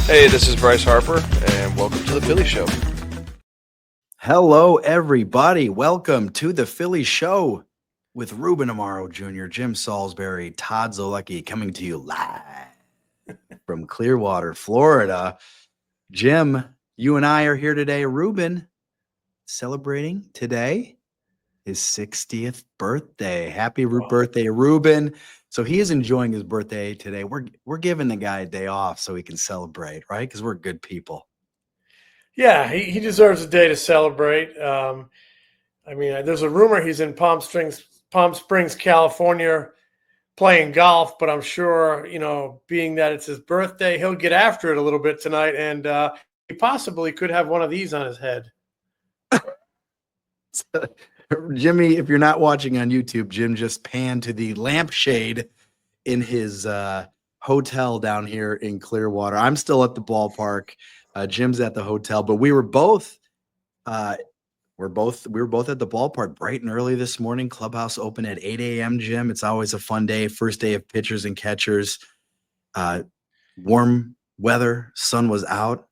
Hey, this is Bryce Harper, and welcome to the Philly Show. Hello, everybody. Welcome to the Philly Show with Ruben Amaro Jr., Jim Salisbury, Todd Zolecki, coming to you live from Clearwater, Florida. Jim, you and I are here today. Ruben celebrating today his 60th birthday. Happy birthday, Ruben. So he is enjoying his birthday today. We're giving the guy a day off so he can celebrate, right? Because we're good people. Yeah, he deserves a day to celebrate. There's a rumor he's in Palm Springs, California, playing golf. But I'm sure, being that it's his birthday, he'll get after it a little bit tonight, and he possibly could have one of these on his head. Jimmy, if you're not watching on YouTube, Jim just panned to the lampshade in his hotel down here in Clearwater. I'm still at the ballpark. Jim's at the hotel, but we were both at the ballpark bright and early this morning. Clubhouse open at 8 a.m. Jim, it's always a fun day. First day of pitchers and catchers. Warm weather, sun was out.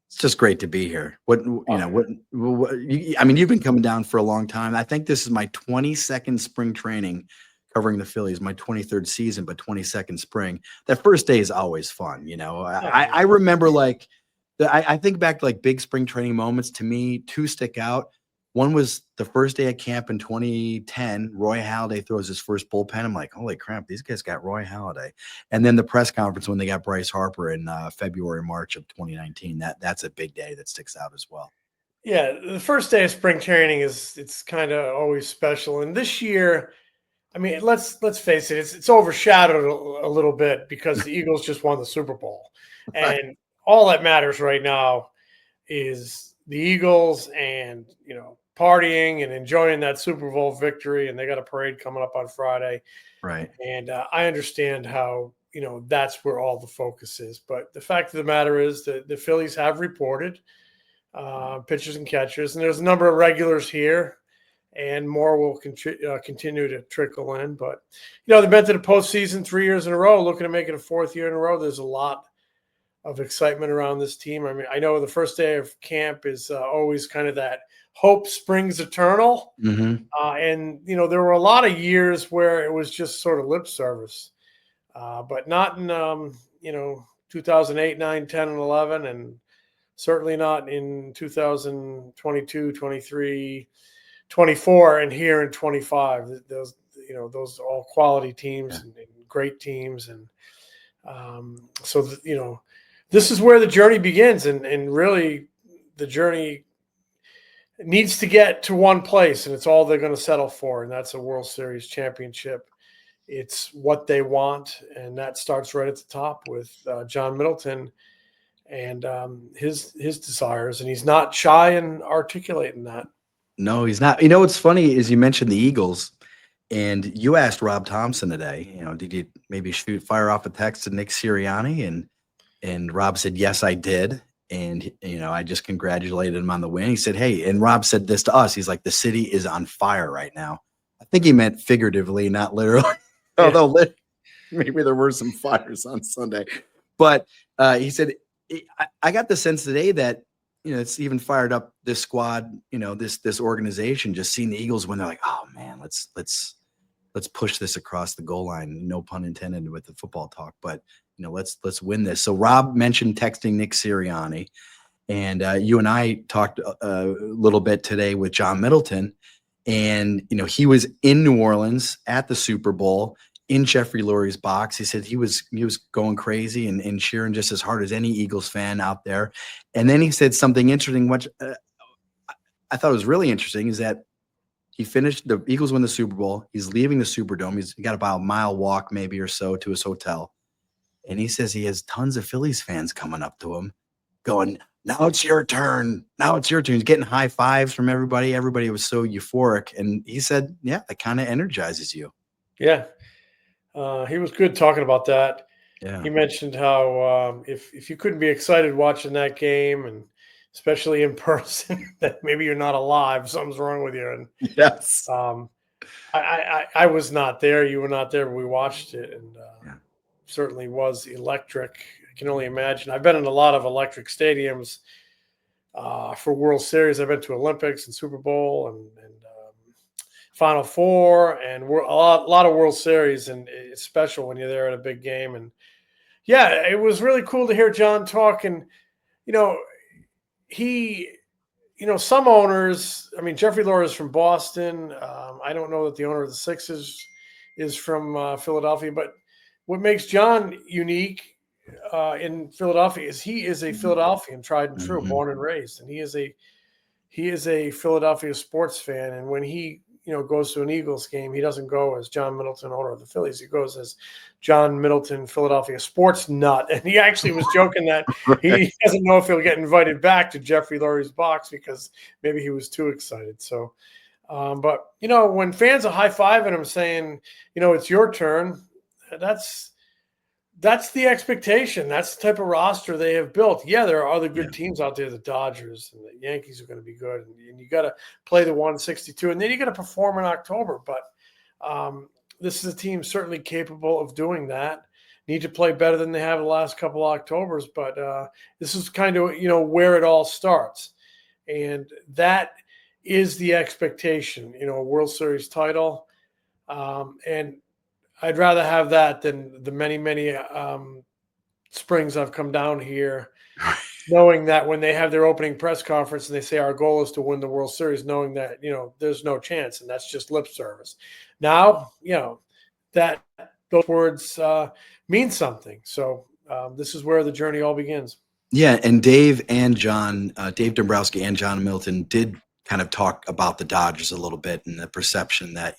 It's just great to be here. You've been coming down for a long time. I think this is my 22nd spring training covering the Phillies, my 23rd season, but 22nd spring. That first day is always fun. I remember I think back to big spring training moments. To me, two stick out. One was the first day at camp in 2010. Roy Halladay throws his first bullpen. I'm like, holy crap, these guys got Roy Halladay. And then the press conference when they got Bryce Harper in February, March of 2019. That's a big day that sticks out as well. Yeah, the first day of spring training it's kind of always special. And this year, let's face it, it's overshadowed a little bit because the Eagles just won the Super Bowl. Right. And all that matters right now is the Eagles and, partying and enjoying that Super Bowl victory. And they got a parade coming up on Friday. Right. And I understand how, that's where all the focus is. But the fact of the matter is that the Phillies have reported pitchers and catchers. And there's a number of regulars here. And more will continue to trickle in. But, they've been to the postseason 3 years in a row, looking to make it a fourth year in a row. There's a lot of excitement around this team. I know the first day of camp is always kind of that hope springs eternal. Mm-hmm. And, there were a lot of years where it was just sort of lip service, but not in, 2008, 9, 10, and 11, and certainly not in 2022, 23, 24, and here in 25. Those are all quality teams and great teams. And this is where the journey begins, and really the journey needs to get to one place, and it's all they're going to settle for, and that's a World Series championship. It's what they want, and that starts right at the top with John Middleton and his desires, and he's not shy in articulating that. No, he's not. What's funny is you mentioned the Eagles, and you asked Rob Thomson today, did you maybe fire off a text to Nick Sirianni? And Rob said, yes, I did. And, I just congratulated him on the win. He said, hey, and Rob said this to us. He's like, the city is on fire right now. I think he meant figuratively, not literally. Yeah. Although maybe there were some fires on Sunday. But he said, I got the sense today that, it's even fired up this squad, this organization, just seeing the Eagles when they're like, oh, man, let's push this across the goal line. No pun intended with the football talk, but let's win this. So Rob mentioned texting Nick Sirianni, and you and I talked a little bit today with John Middleton, and he was in New Orleans at the Super Bowl in Jeffrey Lurie's box. He said he was going crazy and cheering just as hard as any Eagles fan out there. And then he said something interesting, which I thought was really interesting, is that he finished, the Eagles win the Super Bowl. He's leaving the Superdome. He's got about a mile walk maybe or so to his hotel. And he says he has tons of Phillies fans coming up to him going, now it's your turn. Now it's your turn. He's getting high fives from everybody. Everybody was so euphoric. And he said, yeah, that kind of energizes you. Yeah. He was good talking about that. Yeah. He mentioned how if you couldn't be excited watching that game, and especially in person, that maybe you're not alive, something's wrong with you. And yes, I was not there. You were not there, but we watched it, and certainly was electric. can only imagine. I've been in a lot of electric stadiums for World Series. I've been to Olympics and Super Bowl and Final Four and a lot of World Series, and it's special when you're there at a big game. And yeah, it was really cool to hear John talk. And some owners. I mean, Jeffrey Lohr is from Boston. I don't know that the owner of the Sixers is from Philadelphia, but what makes John unique in Philadelphia is he is a Philadelphian, tried and true, born and raised, and he is a Philadelphia sports fan. And when he goes to an Eagles game, he doesn't go as John Middleton, owner of the Phillies. He goes as John Middleton, Philadelphia sports nut. And he actually was joking that he doesn't know if he'll get invited back to Jeffrey Lurie's box because maybe he was too excited. So, but when fans are high-fiving him saying, it's your turn, that's the expectation. That's the type of roster they have built. Yeah, there are other good teams out there. The Dodgers and the Yankees are going to be good. And you got to play the 162. And then you got to perform in October. But this is a team certainly capable of doing that. Need to play better than they have the last couple of Octobers. But this is kind of, where it all starts. And that is the expectation, a World Series title. And I'd rather have that than the many, many springs I've come down here, knowing that when they have their opening press conference and they say our goal is to win the World Series, knowing that, there's no chance and that's just lip service. Now, that those words mean something. So this is where the journey all begins. Yeah, and Dave and John, Dave Dombrowski and John Middleton did kind of talk about the Dodgers a little bit and the perception that,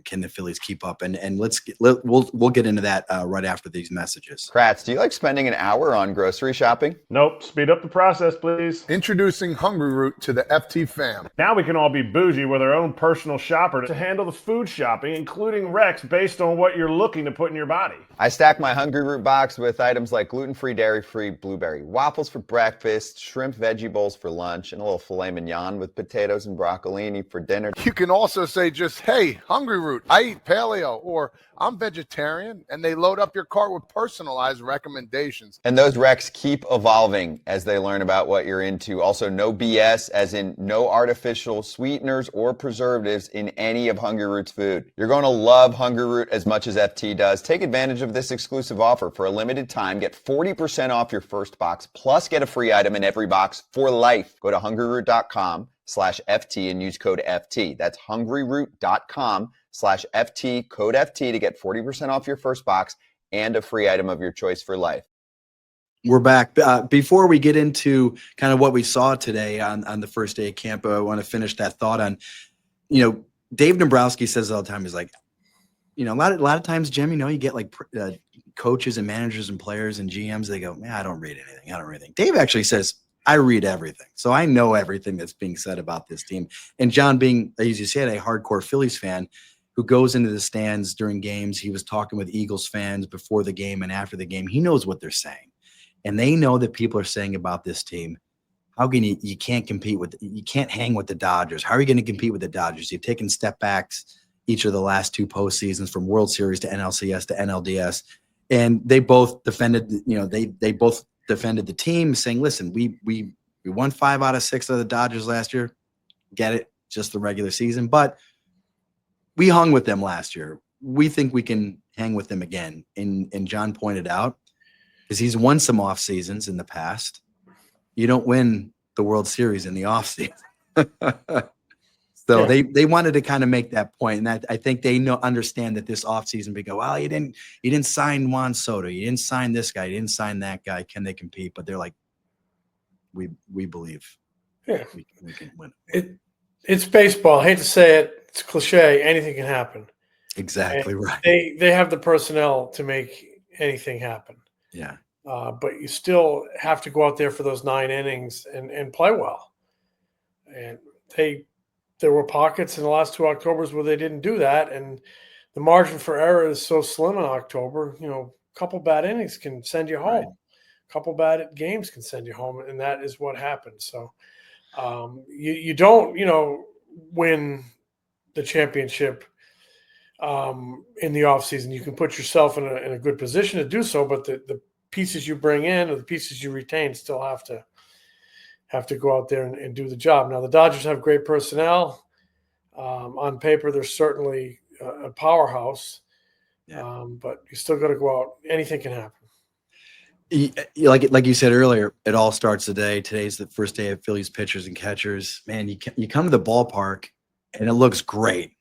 can the Phillies keep up? And we'll get into that right after these messages. Kratz, do you like spending an hour on grocery shopping? Nope. Speed up the process, please. Introducing Hungry Root to the FT fam. Now we can all be bougie with our own personal shopper to handle the food shopping, including recs based on what you're looking to put in your body. I stack my Hungry Root box with items like gluten-free, dairy-free blueberry waffles for breakfast, shrimp veggie bowls for lunch, and a little filet mignon with potatoes and broccolini for dinner. You can also say just, hey, Hungry Root, I eat paleo, or I'm vegetarian, and they load up your cart with personalized recommendations. And those recs keep evolving as they learn about what you're into. Also, no BS, as in no artificial sweeteners or preservatives in any of Hungry Root's food. You're going to love Hungry Root as much as FT does. Take advantage of this exclusive offer. For a limited time, get 40% off your first box, plus get a free item in every box for life. Go to hungryroot.com/FT and use code FT. That's hungryroot.com/FT, code FT to get 40% off your first box and a free item of your choice for life. We're back. Before we get into kind of what we saw today on the first day of camp, I want to finish that thought on, Dave Dombrowski says all the time, he's like, a lot of times, Jim, you get like coaches and managers and players and GMs, they go, man, I don't read anything. Dave actually says, I read everything. So I know everything that's being said about this team. And John, being, as you said, a hardcore Phillies fan who goes into the stands during games, he was talking with Eagles fans before the game and after the game. He knows what they're saying. And they know that people are saying about this team, how can you can't compete with, you can't hang with the Dodgers. How are you going to compete with the Dodgers? You've taken step backs each of the last two postseasons, from World Series to NLCS to NLDS. And they both defended, they both defended the team, saying, listen, we won 5 out of 6 of the Dodgers last year. Get it, just the regular season. But we hung with them last year. We think we can hang with them again. And John pointed out, because he's won some off seasons in the past, you don't win the World Series in the off season. So yeah. They wanted to kind of make that point, and I think they understand that this offseason, we go, well, you didn't sign Juan Soto, you didn't sign this guy, you didn't sign that guy. Can they compete? But they're like, we believe we can win. It's baseball. I hate to say it, it's cliche. Anything can happen. Exactly right. They have the personnel to make anything happen. Yeah. But you still have to go out there for those 9 innings and play well. And there were pockets in the last 2 Octobers where they didn't do that, and the margin for error is so slim in October. A couple bad innings can send you home. Right. A couple bad games can send you home, and that is what happened. So you don't, win the championship in the offseason. You can put yourself in a good position to do so, but the pieces you bring in or the pieces you retain still have to go out there and do the job. Now the Dodgers have great personnel. On paper, they're certainly a powerhouse, but you still got to go out. Anything can happen. Like you said earlier, it all starts today. Today's the first day of Phillies pitchers and catchers. Man, you come to the ballpark and it looks great,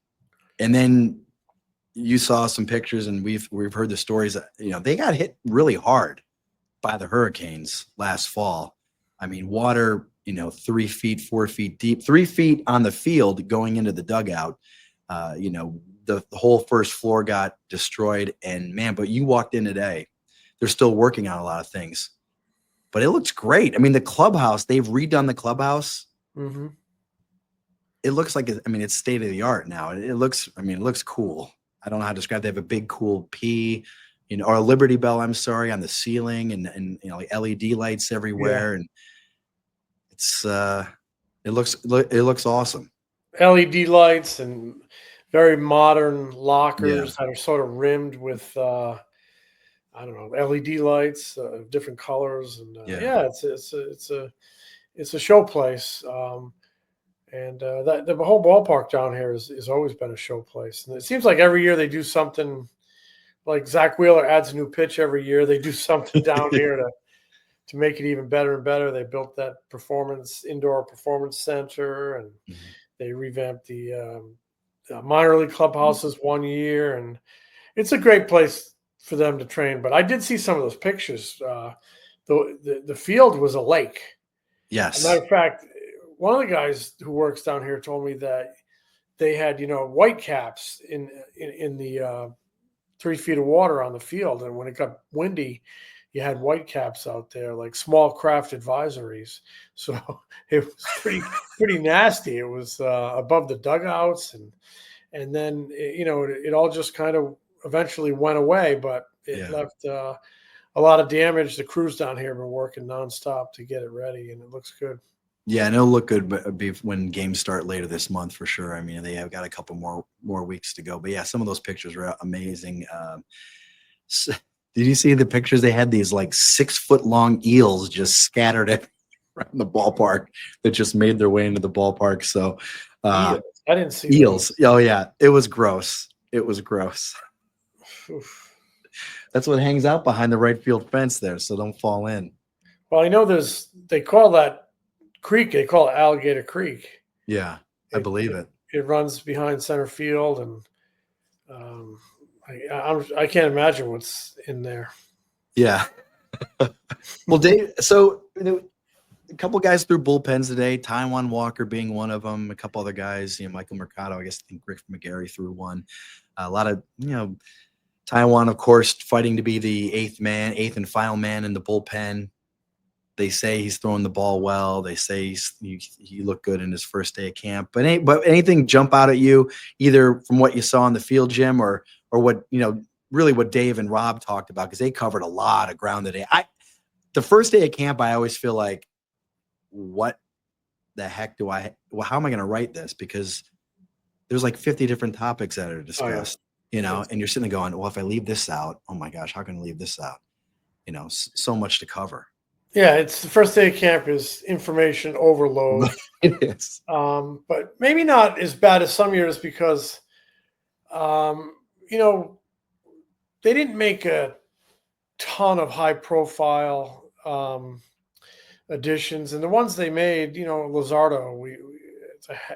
and then you saw some pictures, and we've heard the stories that, they got hit really hard by the hurricanes last fall. I mean, water, 3 feet, 4 feet deep, 3 feet on the field going into the dugout. The whole first floor got destroyed, and man, but you walked in today. They're still working on a lot of things, but it looks great. I mean, the clubhouse, they've redone the clubhouse. Mm-hmm. It looks like, it's state of the art now. It looks cool. I don't know how to describe it. They have a big, cool P, or a Liberty Bell, on the ceiling, and like LED lights everywhere. And it looks awesome. LED lights and very modern lockers that are sort of rimmed with, LED lights of different colors, and it's a show place, and that the whole ballpark down here has always been a show place. And it seems like every year they do something. Like Zach Wheeler adds a new pitch every year. They do something down here to make it even better and better. They built that indoor performance center, and they revamped the minor league clubhouses one year, and it's a great place for them to train. But I did see some of those pictures. The field was a lake. Yes. As a matter of fact, one of the guys who works down here told me that they had, white caps in the 3 feet of water on the field. And when it got windy, you had white caps out there, like small craft advisories. So it was pretty nasty. It was above the dugouts. And then, it all just kind of eventually went away, but it left a lot of damage. The crews down here have been working nonstop to get it ready, and it looks good. Yeah, and it'll look good when games start later this month for sure. I mean, they have got a couple more weeks to go. But yeah, some of those pictures were amazing. Did you see the pictures? They had these like 6 foot long eels just scattered around the ballpark that just made their way into the ballpark. So I didn't see eels. Those. Oh yeah, it was gross. It was gross. Oof. That's what hangs out behind the right field fence there, so don't fall in. Well, I know they call that creek, they call it Alligator Creek. Yeah, I believe it. It runs behind center field, and I can't imagine what's in there. Yeah. Well, Dave, so a couple guys threw bullpens today, Taijuan Walker being one of them, a couple other guys, Michael Mercado, I think Rick McGarry threw one. A lot of, Taijuan, of course, fighting to be the eighth and final man in the bullpen. They say he's throwing the ball well. They say he looked good in his first day of camp. But anything jump out at you, either from what you saw on the field, Jim, or what really what Dave and Rob talked about, because they covered a lot of ground today. The first day of camp, I always feel like, what the heck how am I going to write this? Because there's like 50 different topics that are discussed. And you're sitting there going, well, if I leave this out, oh my gosh, how can I leave this out? So much to cover. Yeah, it's the first day of camp is information overload. It is. But maybe not as bad as some years because, they didn't make a ton of high profile additions. And the ones they made, Luzardo,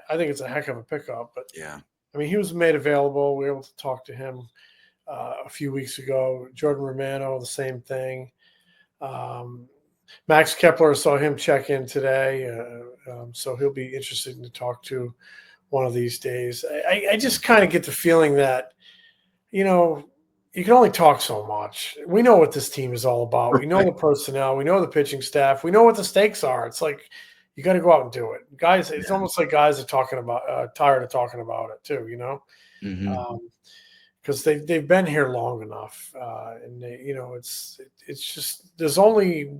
I think it's a heck of a pickup. But yeah. I mean, he was made available. We were able to talk to him a few weeks ago. Jordan Romano, the same thing. Max Kepler, saw him check in today. So he'll be interesting to talk to one of these days. I just kind of get the feeling that, you can only talk so much. We know what this team is all about. We know the personnel. We know the pitching staff. We know what the stakes are. It's like, you got to go out and do it, guys. It's almost like guys are talking about tired of talking about it too, because they've been here long enough, and it's just there's only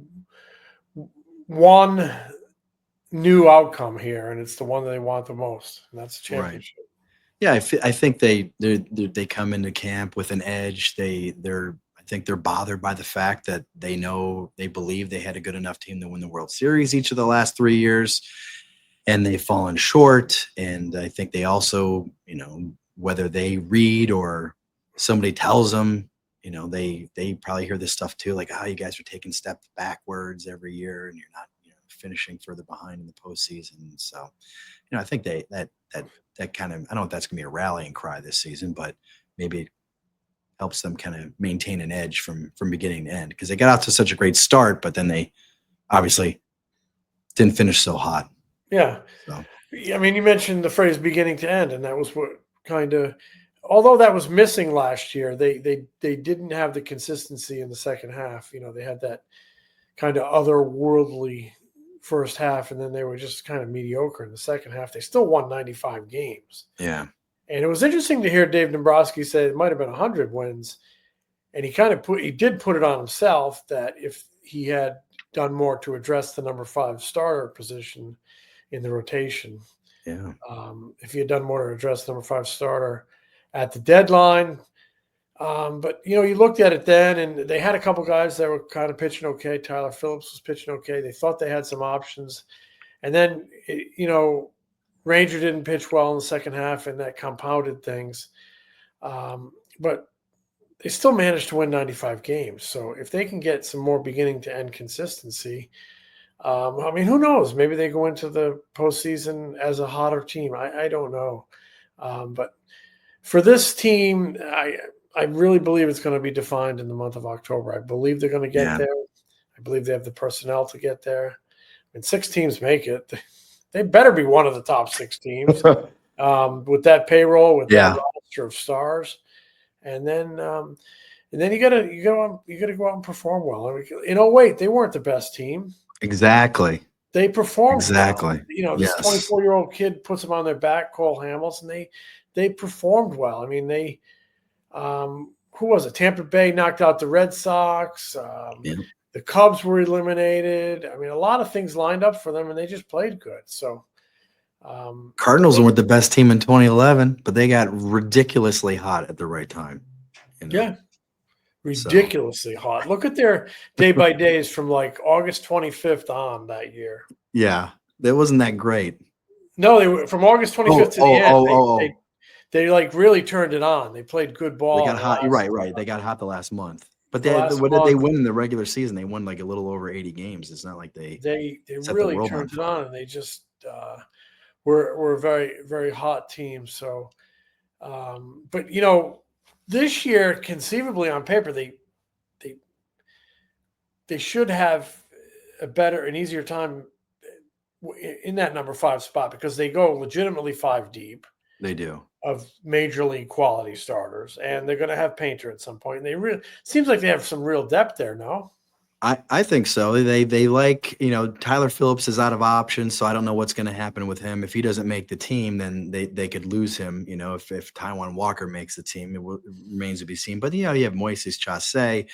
one new outcome here, and it's the one that they want the most, and that's the championship. Right. Yeah, I think they come into camp with an edge. I think they're bothered by the fact that they believe they had a good enough team to win the World Series each of the last 3 years, and they've fallen short. And I think they also, whether they read or somebody tells them, they probably hear this stuff too, like, you guys are taking steps backwards every year and you're not, finishing further behind in the postseason. So, I think that kind of, I don't know if that's going to be a rallying cry this season, but maybe it helps them kind of maintain an edge from beginning to end, because they got out to such a great start, but then they obviously didn't finish so hot. Yeah. So. I mean, you mentioned the phrase beginning to end, and that was what kind of, although that was missing last year, they didn't have the consistency in the second half. They had that kind of otherworldly first half, and then they were just kind of mediocre in the second half. They still won 95 games. Yeah. And it was interesting to hear Dave Dombrowski say it might have been 100 wins. And he did put it on himself that if he had done more to address the number 5 starter position in the rotation, if he had done more to address the number 5 starter at the deadline. But, you looked at it then, and they had a couple guys that were kind of pitching okay. Tyler Phillips was pitching okay. They thought they had some options. And then, Ranger didn't pitch well in the second half, and that compounded things. But they still managed to win 95 games. So if they can get some more beginning to end consistency, who knows? Maybe they go into the postseason as a hotter team. I don't know. But for this team, I really believe it's going to be defined in the month of October. I believe they're going to get there. I believe they have the personnel to get there. And 6 teams make it. They better be one of the top 6 teams with that payroll, with that roster of stars. And then you gotta go out and perform well. In 08, they weren't the best team. Exactly. They performed exactly. Well. This 24-year-old kid puts them on their back, Cole Hamels, and they performed well. I mean, they who was it? Tampa Bay knocked out the Red Sox. The Cubs were eliminated. I mean, a lot of things lined up for them, and they just played good. So, Cardinals weren't the best team in 2011, but they got ridiculously hot at the right time. Yeah, ridiculously hot. Look at their day-by-days from like August 25th on that year. Yeah, that wasn't that great. No, they were from August 25th to the end. They like really turned it on. They played good ball. They got hot. Right. They got hot the last month. But what did they win in the regular season? They won like a little over 80 games. It's not like they really turned it on, and they just were a very, very hot team. So, but this year, conceivably on paper, they should have an easier time in that number 5 spot, because they go legitimately 5 deep. They do. Of major league quality starters, and they're going to have Painter at some point. And they really seems like they have some real depth there. No, I think so. They like, Tyler Phillips is out of options, so I don't know what's going to happen with him. If he doesn't make the team, then they could lose him. If Taijuan Walker makes the team, it remains to be seen. But you have Moises Chase.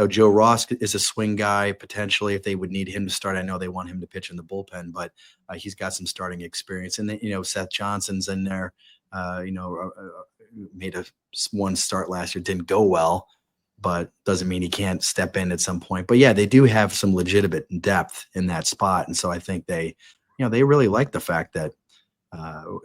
Joe Ross is a swing guy potentially if they would need him to start. I know they want him to pitch in the bullpen, but he's got some starting experience. And then Seth Johnson's in there. Made one start last year, didn't go well, but doesn't mean he can't step in at some point. But yeah, they do have some legitimate depth in that spot, and so I think they really like the fact that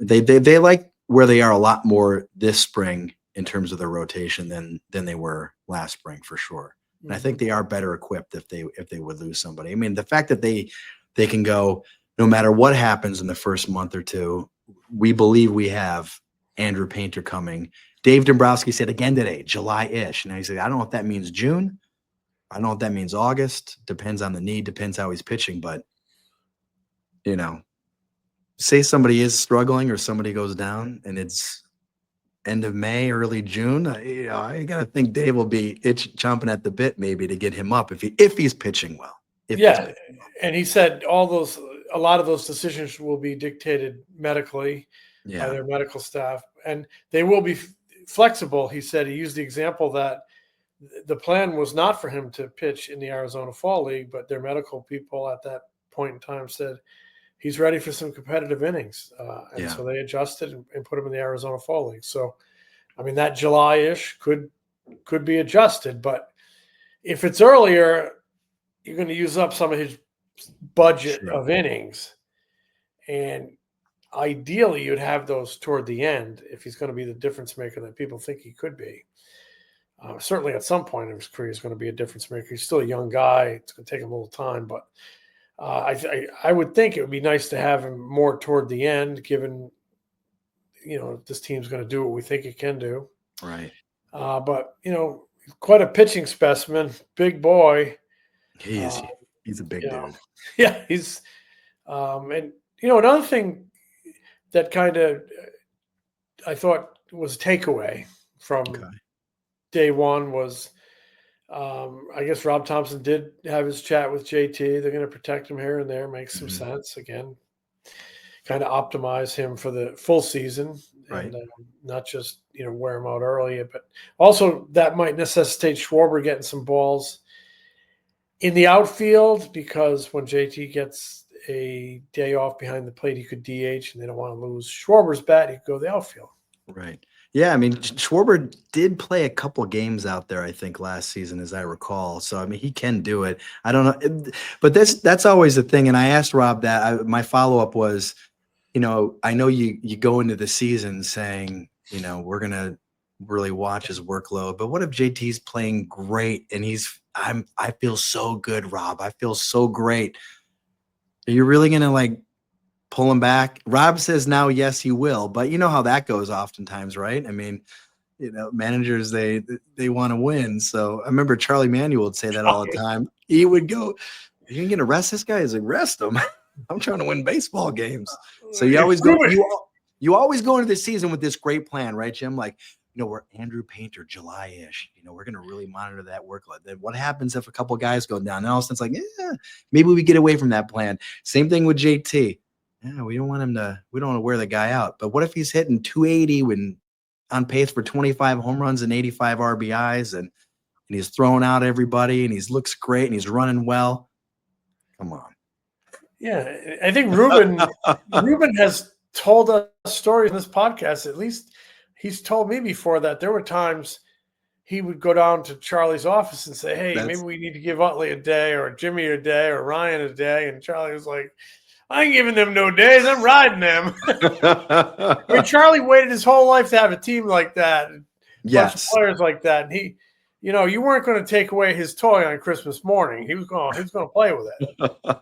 they like where they are a lot more this spring in terms of their rotation than they were last spring for sure. And I think they are better equipped if they would lose somebody. I mean, the fact that they can go no matter what happens in the first month or two. We believe we have Andrew Painter coming. Dave Dombrowski said again today, July-ish. And he said, I don't know if that means June. I don't know if that means August. Depends on the need. Depends how he's pitching. But, say somebody is struggling or somebody goes down and it's end of May, early June. I got to think Dave will be chomping at the bit maybe to get him up if he's pitching well. And he said a lot of those decisions will be dictated medically by their medical staff, and they will be flexible. He said he used the example that the plan was not for him to pitch in the Arizona Fall League, but their medical people at that point in time said he's ready for some competitive innings. So they adjusted and put him in the Arizona Fall League. So, I mean, that July-ish could be adjusted, but if it's earlier, you're going to use up some of his budget Sure. of innings. And ideally, you'd have those toward the end if he's going to be the difference maker that people think he could be. Certainly at some point in his career, he's going to be a difference maker. He's still a young guy. It's going to take him a little time, but I would think it would be nice to have him more toward the end, given, this team's going to do what we think it can do. Right. But, quite a pitching specimen, big boy. He is. He's a big dude. Yeah, he's and another thing that kind of I thought was a takeaway from day one was I guess Rob Thomson did have his chat with JT. They're going to protect him here and there. Makes some sense. Again, kind of optimize him for the full season, and not just wear him out early. But also that might necessitate Schwarber getting some balls in the outfield, because when JT gets a day off behind the plate, he could DH, and they don't want to lose Schwarber's bat. He could go to the outfield. Right. Yeah, I mean, Schwarber did play a couple games out there, I think, last season, as I recall. So, I mean, he can do it. I don't know. But that's always the thing. And I asked Rob that. My follow-up was, I know you go into the season saying, we're going to really watch his workload. But what if JT's playing great and I feel so good, Rob. I feel so great. Are you really going to, pull him back? Rob says now, yes, he will, but you know how that goes oftentimes, right? I mean, managers, they want to win. So I remember Charlie Manuel would say that all the time. He would go, "You're going to arrest this guy?" He's like, "Rest him. I'm trying to win baseball games." So you always go into the season with this great plan, right, Jim? We're Andrew Painter, July-ish. We're going to really monitor that workload. Then what happens if a couple of guys go down? And all of a sudden it's maybe we get away from that plan. Same thing with JT. Yeah, we don't want to wear the guy out. But what if he's hitting 280 when on pace for 25 home runs and 85 RBIs and he's throwing out everybody and he looks great and he's running well? Come on. Yeah, I think Ruben has told us stories in this podcast. At least he's told me before that there were times he would go down to Charlie's office and say, "Hey, maybe we need to give Utley a day or Jimmy a day or Ryan a day." And Charlie was like, "I ain't giving them no days. I'm riding them." I mean, Charlie waited his whole life to have a team like that. Bunch of players like that. And he, you weren't going to take away his toy on Christmas morning. He was going to play with it.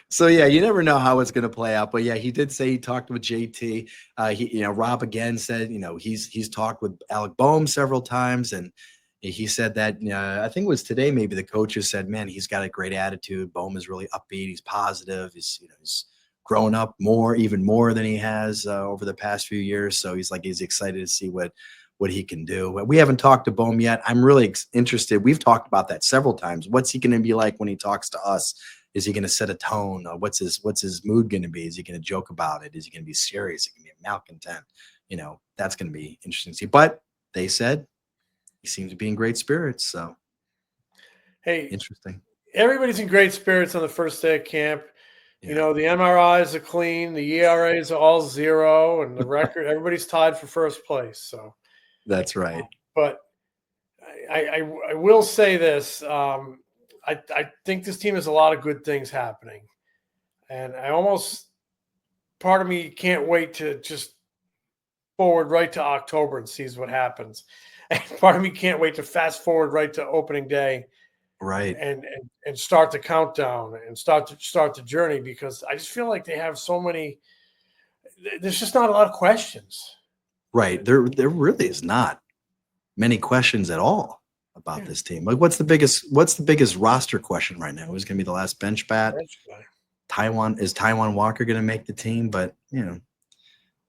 So yeah, you never know how it's going to play out. But yeah, he did say he talked with JT. Rob again said, he's talked with Alec Bohm several times, and he said that I think it was today. Maybe the coaches said, "Man, he's got a great attitude. Bohm is really upbeat. He's positive. He's grown up even more than he has over the past few years. So he's excited to see what he can do." We haven't talked to Bohm yet. I'm really interested. We've talked about that several times. What's he going to be like when he talks to us? Is he going to set a tone? What's his mood going to be? Is he going to joke about it? Is he going to be serious? Is he going to be malcontent? That's going to be interesting to see. But they said he seems to be in great spirits. So, hey, interesting. Everybody's in great spirits on the first day of camp. Yeah. The MRIs are clean, the ERAs are all 0, and the record, everybody's tied for first place. So that's right. But I will say this. I think this team has a lot of good things happening. And part of me can't wait to just forward right to October and sees what happens. And part of me can't wait to fast forward right to opening day. Right. And start the countdown and start the journey, because I just feel like they have so many. There's just not a lot of questions. Right. There really is not many questions at all about this team. What's the biggest roster question right now? Who's going to be the last bench bat? Is Taijuan Walker going to make the team? But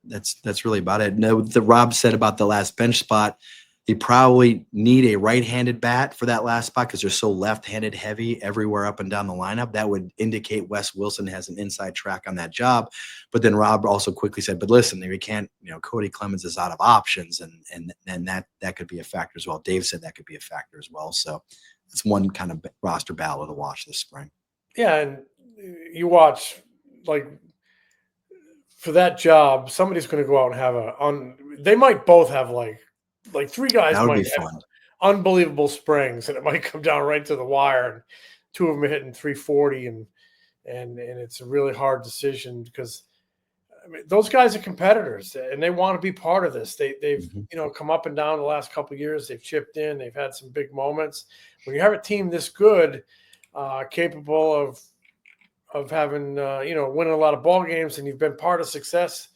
that's really about it. No, the Rob said about the last bench spot, they probably need a right-handed bat for that last spot because they're so left-handed heavy everywhere up and down the lineup. That would indicate Wes Wilson has an inside track on that job. But then Rob also quickly said, "But listen, we can't. Cody Clemens is out of options, and that could be a factor as well." Dave said that could be a factor as well. So it's one kind of roster battle to watch this spring. Yeah, and you watch for that job, somebody's going to go out and have they might both have like 3 guys might have unbelievable springs, and it might come down right to the wire. And two of them are hitting 340, and it's a really hard decision because I mean, those guys are competitors, and they want to be part of this. They've come up and down the last couple of years. They've chipped in. They've had some big moments. When you have a team this good, capable of having winning a lot of ball games, and you've been part of success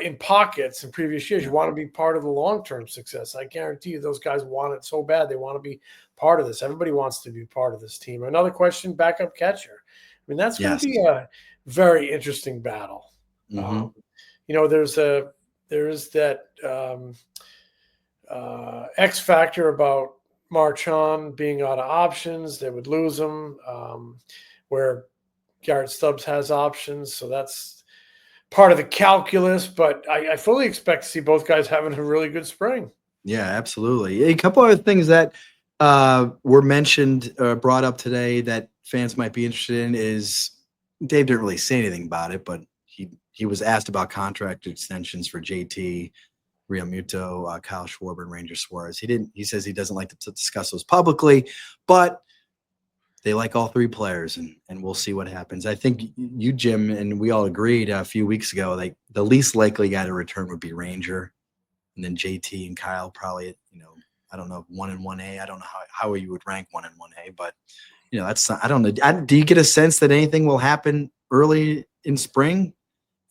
in pockets in previous years, you want to be part of the long-term success. I guarantee you, those guys want it so bad. They want to be part of this. Everybody wants to be part of this team. Another question: backup catcher. I mean, that's going to be a very interesting battle. There's that X factor about Marchand being out of options. They would lose him, where Garrett Stubbs has options. So that's part of the calculus, but I fully expect to see both guys having a really good spring. Yeah, absolutely. A couple other things that were mentioned, brought up today that fans might be interested in is Dave didn't really say anything about it, but he was asked about contract extensions for JT, Realmuto, Kyle Schwarber, and Ranger Suarez. He says he doesn't like to discuss those publicly, but they like all three players, and we'll see what happens. I think you, Jim, and we all agreed a few weeks ago, like the least likely guy to return would be Ranger, and then JT and Kyle probably, I don't know, 1 and 1A. I don't know how you would rank 1 and 1A, but that's I don't know. Do you get a sense that anything will happen early in spring?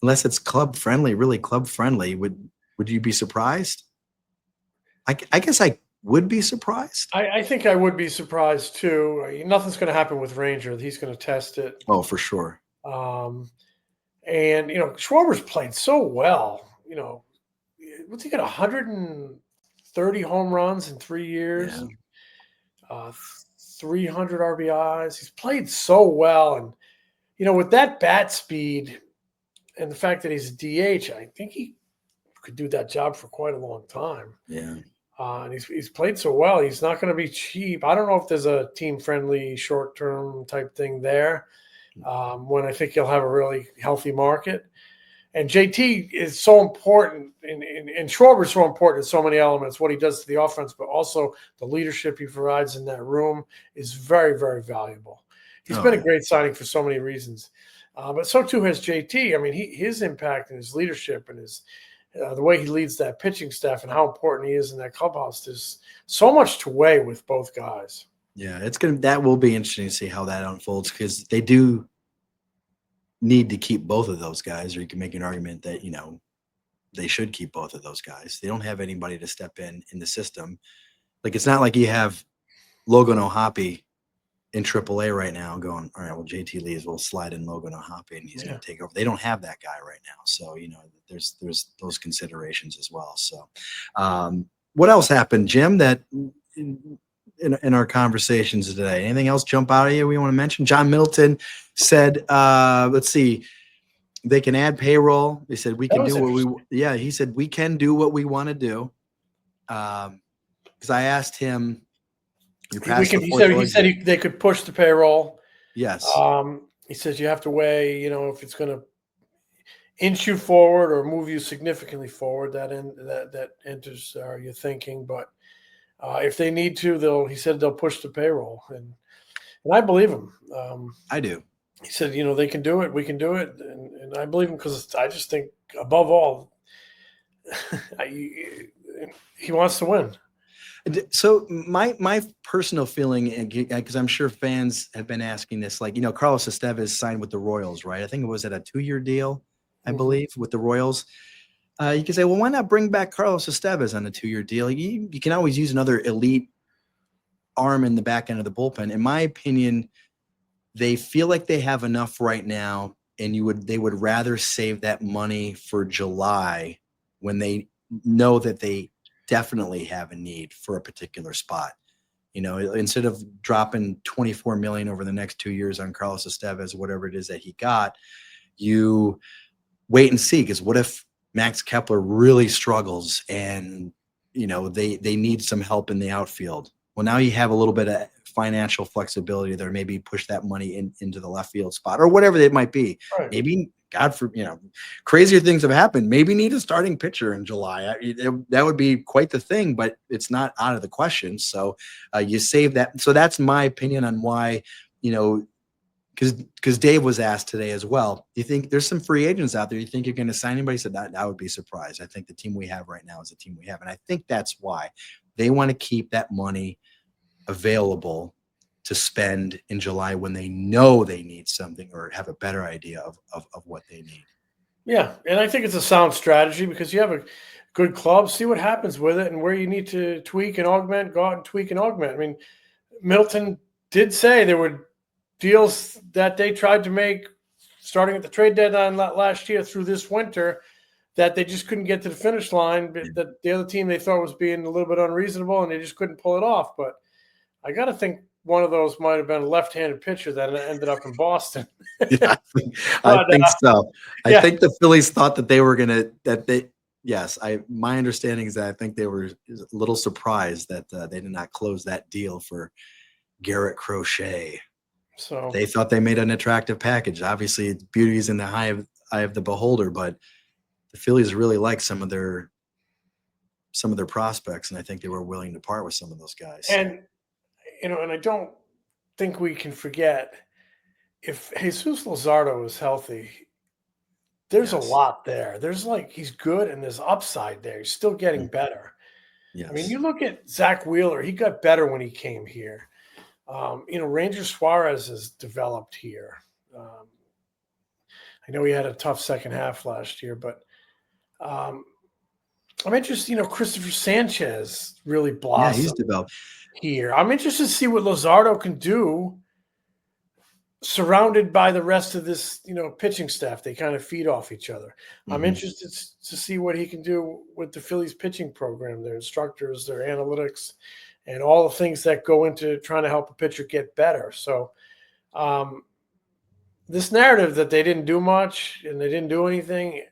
Unless it's club friendly, really club friendly, would you be surprised? I guess I would be surprised. I think I would be surprised too. Nothing's going to happen with Ranger. He's going to test it. Oh, for sure. And Schwarber's played so well. What's he got? 130 home runs in 3 years. Yeah. 300 RBIs. He's played so well, and with that bat speed. And the fact that he's a DH, I think he could do that job for quite a long time. Yeah. And he's played so well. He's not going to be cheap. I don't know if there's a team-friendly short-term type thing there when I think he'll have a really healthy market. And JT is so important, and Schwarber's so important in so many elements, what he does to the offense, but also the leadership he provides in that room is very, very valuable. He's been a great signing for so many reasons. But so too has JT. I mean, his impact and his leadership and his the way he leads that pitching staff and how important he is in that clubhouse. There's so much to weigh with both guys. Yeah, that will be interesting to see how that unfolds, because they do need to keep both of those guys, or you can make an argument that they should keep both of those guys. They don't have anybody to step in the system. Like, it's not like you have Logan O'Hoppe in AAA right now going, all right, well, JT leaves, we'll slide in Logan O'Hoppe and he's going to take over. They don't have that guy right now. So, there's those considerations as well. So what else happened, Jim, that in our conversations today? Anything else jump out at you we want to mention? John Middleton said, let's see, they can add payroll. They said we can do he said we can do what we want to do. Because I asked him, he said they could push the payroll. Yes. He says you have to weigh, if it's going to inch you forward or move you significantly forward. That enters your thinking. But if they need to, he said they'll push the payroll, and I believe him. I do. He said, they can do it. We can do it, and I believe him because I just think above all, he wants to win. So my personal feeling, because I'm sure fans have been asking this, like, Carlos Estevez signed with the Royals, right? I think it was at a 2-year deal, I believe, with the Royals. You can say, well, why not bring back Carlos Estevez on a 2-year deal? You can always use another elite arm in the back end of the bullpen. In my opinion, they feel like they have enough right now, and they would rather save that money for July when they know that they definitely have a need for a particular spot. Instead of dropping $24 million over the next 2 years on Carlos Estevez, whatever it is that he got, you wait and see. Because what if Max Kepler really struggles and they need some help in the outfield? Well, now you have a little bit of financial flexibility there, maybe push that money into the left field spot or whatever it might be. Right. Maybe, God, for crazier things have happened. Maybe need a starting pitcher in July. That would be quite the thing, but it's not out of the question. So you save that. So that's my opinion on why, because Dave was asked today as well. You think there's some free agents out there? You think you're going to sign anybody? He said that I would be surprised. I think the team we have right now is the team we have. And I think that's why they want to keep that money available to spend in July when they know they need something or have a better idea of what they need. Yeah. And I think it's a sound strategy because you have a good club, see what happens with it and where you need to tweak and augment, go out and tweak and augment. I mean, Middleton did say there were deals that they tried to make starting at the trade deadline last year through this winter that they just couldn't get to the finish line. That the other team they thought was being a little bit unreasonable and they just couldn't pull it off. But I got to think one of those might have been a left-handed pitcher that ended up in Boston. Yeah, I think so. I think the Phillies thought that they were going to, my understanding is that I think they were a little surprised that they did not close that deal for Garrett Crochet. So they thought they made an attractive package. Obviously, beauty is in the eye of the beholder, but the Phillies really like some of their prospects, and I think they were willing to part with some of those guys. And and I don't think we can forget if Jesus Luzardo is healthy. There's a lot there. There's he's good, and there's upside there. He's still getting better. Yes. I mean, you look at Zach Wheeler. He got better when he came here. Ranger Suarez has developed here. I know he had a tough second half last year, but I'm interested. Christopher Sanchez really blossomed. Yeah, he's developed here. I'm interested to see what Luzardo can do surrounded by the rest of this, pitching staff. They kind of feed off each other. Mm-hmm. I'm interested to see what he can do with the Phillies pitching program, their instructors, their analytics, and all the things that go into trying to help a pitcher get better. So this narrative that they didn't do much and they didn't do anything,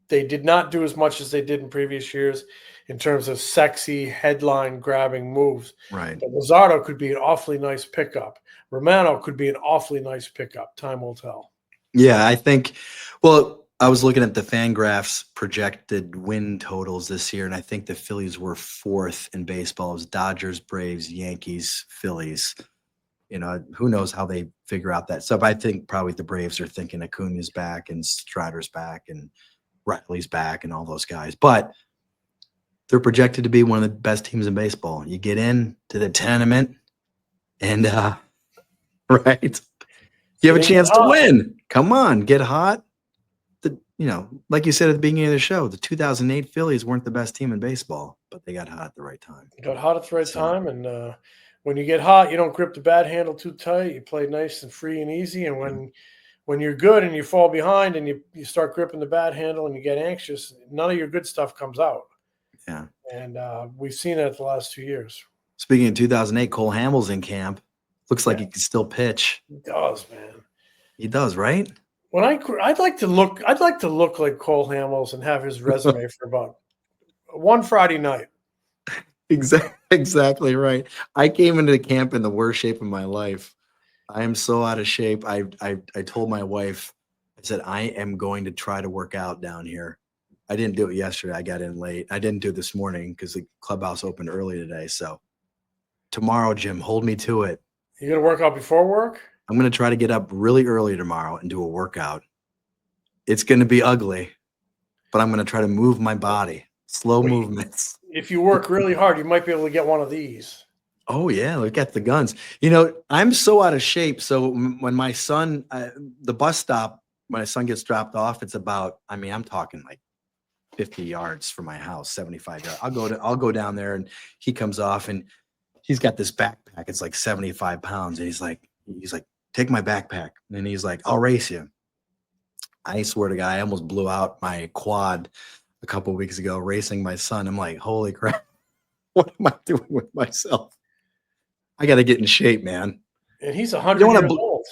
they did not do as much as they did in previous years in terms of sexy headline-grabbing moves. Right. But Luzardo could be an awfully nice pickup. Romano could be an awfully nice pickup. Time will tell. Yeah, I think – well, I was looking at the Fangraphs projected win totals this year, and I think the Phillies were fourth in baseball. It was Dodgers, Braves, Yankees, Phillies. Who knows how they figure out that stuff. I think probably the Braves are thinking Acuna's back and Strider's back and Riley's back and all those guys. But – they're projected to be one of the best teams in baseball. You get into the tournament and, right, you have a chance to win. Come on, get hot. Like you said at the beginning of the show, the 2008 Phillies weren't the best team in baseball, but they got hot at the right time. Got hot at the right time. And when you get hot, you don't grip the bat handle too tight. You play nice and free and easy. And when you're good and you fall behind and you start gripping the bat handle and you get anxious, none of your good stuff comes out. Yeah. And we've seen it the last 2 years. Speaking of 2008, Cole Hamels in camp. Looks like he can still pitch. He does, man. He does, right? When I'd like to look like Cole Hamels and have his resume for about one Friday night. Exactly right. I came into the camp in the worst shape of my life. I am so out of shape. I told my wife, I said, I am going to try to work out down here. I didn't do it yesterday. I got in late. I didn't do it this morning because the clubhouse opened early today. So tomorrow, Jim, hold me to it. You going to work out before work? I'm going to try to get up really early tomorrow and do a workout. It's going to be ugly, but I'm going to try to move my body. Slow movements. If you work really hard, you might be able to get one of these. Oh, yeah. Look at the guns. I'm so out of shape. So when my son, the bus stop, when my son gets dropped off, it's about, I'm talking like 50 yards from my house, 75 yards. I'll go down there and he comes off and he's got this backpack. It's like 75 pounds. And he's like, take my backpack. And he's like, I'll race you. I swear to God, I almost blew out my quad a couple of weeks ago racing my son. I'm like, holy crap. What am I doing with myself? I got to get in shape, man. And he's 100 years old.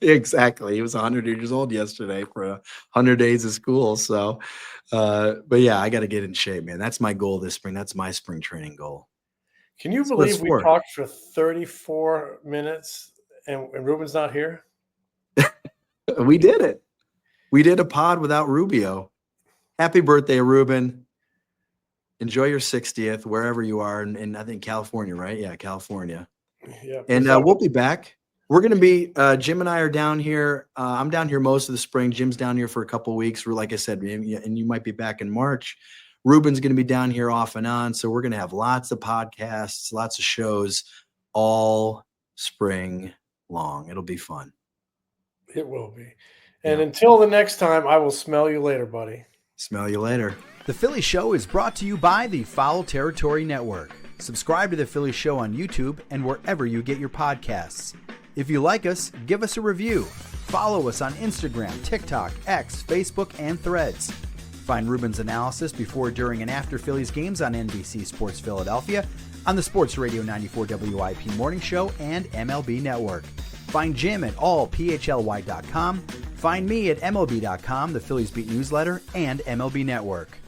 Exactly. He was 100 years old yesterday for 100 days of school. So, but yeah, I got to get in shape, man. That's my goal this spring. That's my spring training goal. Can you Split believe we sport. talked for 34 minutes and Ruben's not here? We did it. We did a pod without Rubio. Happy birthday, Ruben. Enjoy your 60th, wherever you are in I think California, right? Yeah, California. Yeah. And we'll be back. We're going to be, Jim and I are down here. I'm down here most of the spring. Jim's down here for a couple of weeks. We're, like I said, and you might be back in March. Ruben's going to be down here off and on. So we're going to have lots of podcasts, lots of shows all spring long. It'll be fun. It will be. And until the next time, I will smell you later, buddy. Smell you later. The Philly Show is brought to you by the Foul Territory Network. Subscribe to The Philly Show on YouTube and wherever you get your podcasts. If you like us, give us a review. Follow us on Instagram, TikTok, X, Facebook, and Threads. Find Ruben's analysis before, during, and after Phillies games on NBC Sports Philadelphia, on the Sports Radio 94 WIP Morning Show, and MLB Network. Find Jim at allphly.com. Find me at MLB.com, the Phillies Beat newsletter, and MLB Network.